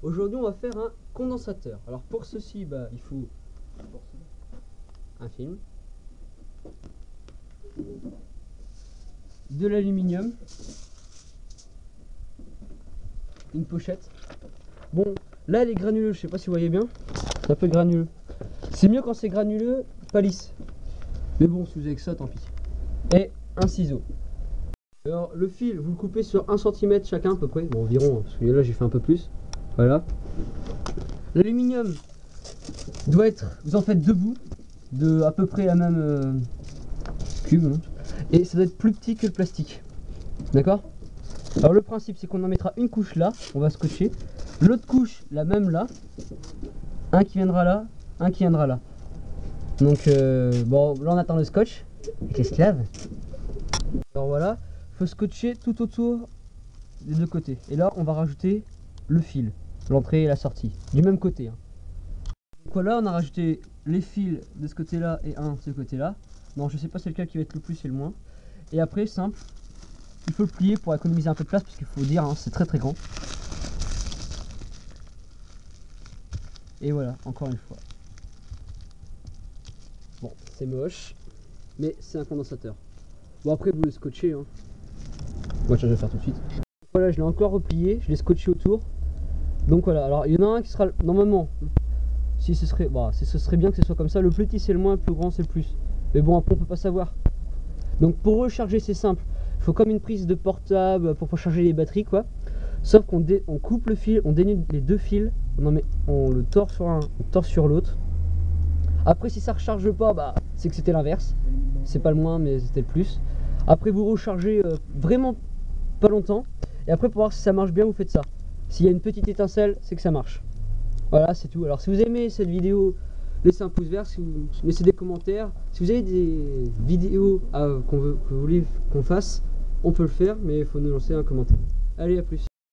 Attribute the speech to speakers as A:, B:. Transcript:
A: Aujourd'hui on va faire un condensateur. Alors pour ceci, il faut un film, de l'aluminium, une pochette. Bon, là elle est granuleuse, je sais pas si vous voyez bien, c'est un peu granuleux. C'est mieux quand c'est granuleux, pas lisse. Mais bon, si vous avez que ça, tant pis. Et un ciseau. Alors le fil, vous le coupez sur 1 cm chacun à peu près, bon environ, parce que là j'ai fait un peu plus. Voilà. L'aluminium doit être, vous en faites 2 bouts, de à peu près la même cube, hein. Et ça doit être plus petit que le plastique. D'accord? Alors le principe c'est qu'on en mettra une couche là, on va scotcher. L'autre couche, la même là. Un qui viendra là, un qui viendra là. Donc bon, là on attend le scotch avec l'esclave. Alors voilà, faut scotcher tout autour des 2 côtés. Et là on va rajouter le fil, l'entrée et la sortie, du même côté, hein. Donc voilà, on a rajouté les fils de ce côté là et un de ce côté là. Non, je sais pas c'est lequel qui va être le plus et le moins. Et après, simple, il faut le plier pour économiser un peu de place parce qu'il faut dire, hein, c'est très très grand. Et voilà, encore une fois. Bon, c'est moche, mais c'est un condensateur. Bon, après vous le scotchez, hein. Moi je vais faire tout de suite. Voilà, je l'ai encore replié, je l'ai scotché autour. Donc voilà, alors il y en a un qui sera normalement, si ce serait bien que ce soit comme ça. Le plus petit c'est le moins, le plus grand c'est le plus. Mais bon, après on peut pas savoir. Donc pour recharger c'est simple, il faut comme une prise de portable pour recharger les batteries quoi. Sauf qu'on coupe le fil, on dénude les 2 fils, on le tord sur un, on tord sur l'autre. Après si ça recharge pas, c'est que c'était l'inverse. C'est pas le moins mais c'était le plus. Après vous rechargez vraiment pas longtemps. Et après pour voir si ça marche bien vous faites ça. S'il y a une petite étincelle c'est que ça marche. Voilà, c'est tout. Alors si vous aimez cette vidéo, laissez un pouce vert, si vous laissez des commentaires. Si vous avez des vidéos que vous voulez qu'on fasse, on peut le faire, mais il faut nous lancer un commentaire. Allez, à plus.